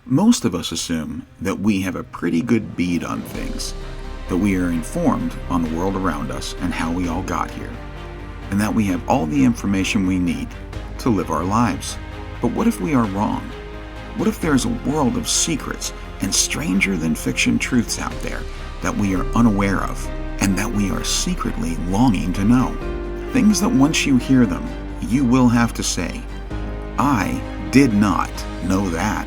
Most of us assume that we have a pretty good bead on things, that we are informed on the world around us and how we all got here, and that we have all the information we need to live our lives. But what if we are wrong? What if there's a world of secrets and stranger than fiction truths out there that we are unaware of and that we are secretly longing to know? Things that once you hear them, you will have to say, "I did not know that."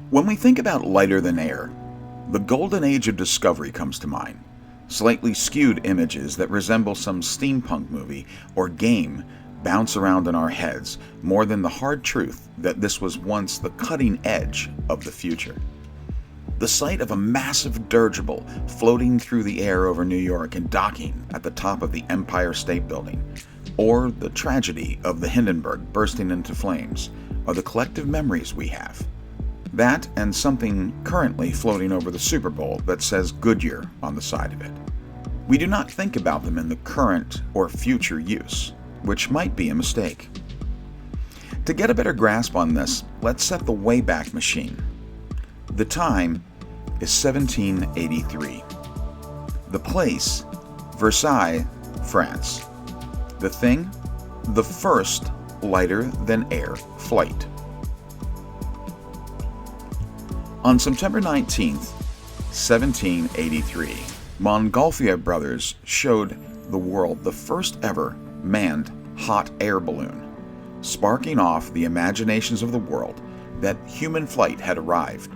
When we think about lighter than air, the golden age of discovery comes to mind. Slightly skewed images that resemble some steampunk movie or game bounce around in our heads more than the hard truth that this was once the cutting edge of the future. The sight of a massive dirigible floating through the air over New York and docking at the top of the Empire State Building, or the tragedy of the Hindenburg bursting into flames, are the collective memories we have. That and something currently floating over the Super Bowl that says Goodyear on the side of it. We do not think about them in the current or future use, which might be a mistake. To get a better grasp on this, let's set the Wayback Machine. The time is 1783. The place, Versailles, France. The thing, the first lighter-than-air flight. On September 19th, 1783, Montgolfier brothers showed the world the first ever manned hot air balloon, sparking off the imaginations of the world that human flight had arrived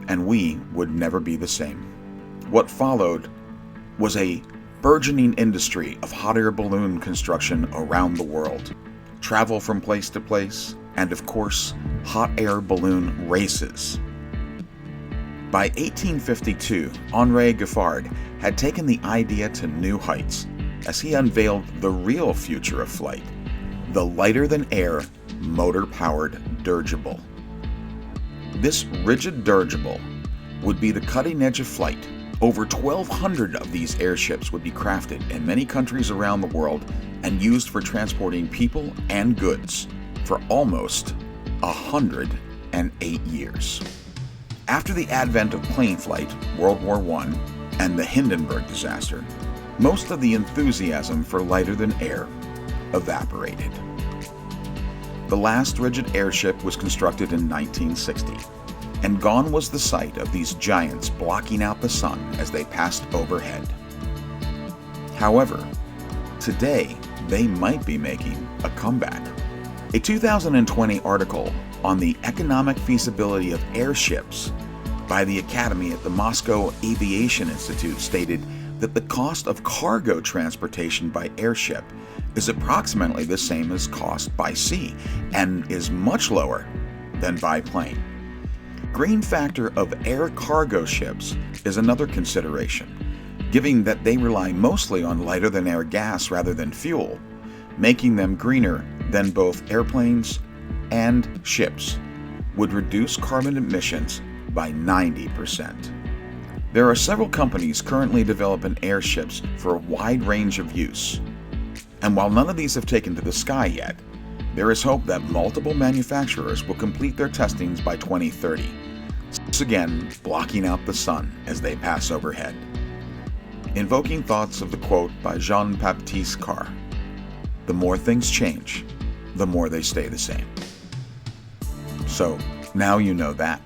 and we would never be the same. What followed was a burgeoning industry of hot air balloon construction around the world, travel from place to place, and of course, hot air balloon races. By 1852, Henri Giffard had taken the idea to new heights as he unveiled the real future of flight, the lighter-than-air, motor-powered dirigible. This rigid dirigible would be the cutting edge of flight. Over 1,200 of these airships would be crafted in many countries around the world and used for transporting people and goods for almost 108 years. After the advent of plane flight, World War I, and the Hindenburg disaster, most of the enthusiasm for lighter-than-air evaporated. The last rigid airship was constructed in 1960, and gone was the sight of these giants blocking out the sun as they passed overhead. However, today they might be making a comeback. A 2020 article on the economic feasibility of airships by the Academy at the Moscow Aviation Institute stated that the cost of cargo transportation by airship is approximately the same as cost by sea and is much lower than by plane. Green factor of air cargo ships is another consideration, given that they rely mostly on lighter-than-air gas rather than fuel, making them greener than both airplanes and ships, would reduce carbon emissions by 90%. There are several companies currently developing airships for a wide range of use, and while none of these have taken to the sky yet, there is hope that multiple manufacturers will complete their testings by 2030, once again blocking out the sun as they pass overhead. Invoking thoughts of the quote by Jean-Baptiste Carr, "The more things change, the more they stay the same." So, now you know that.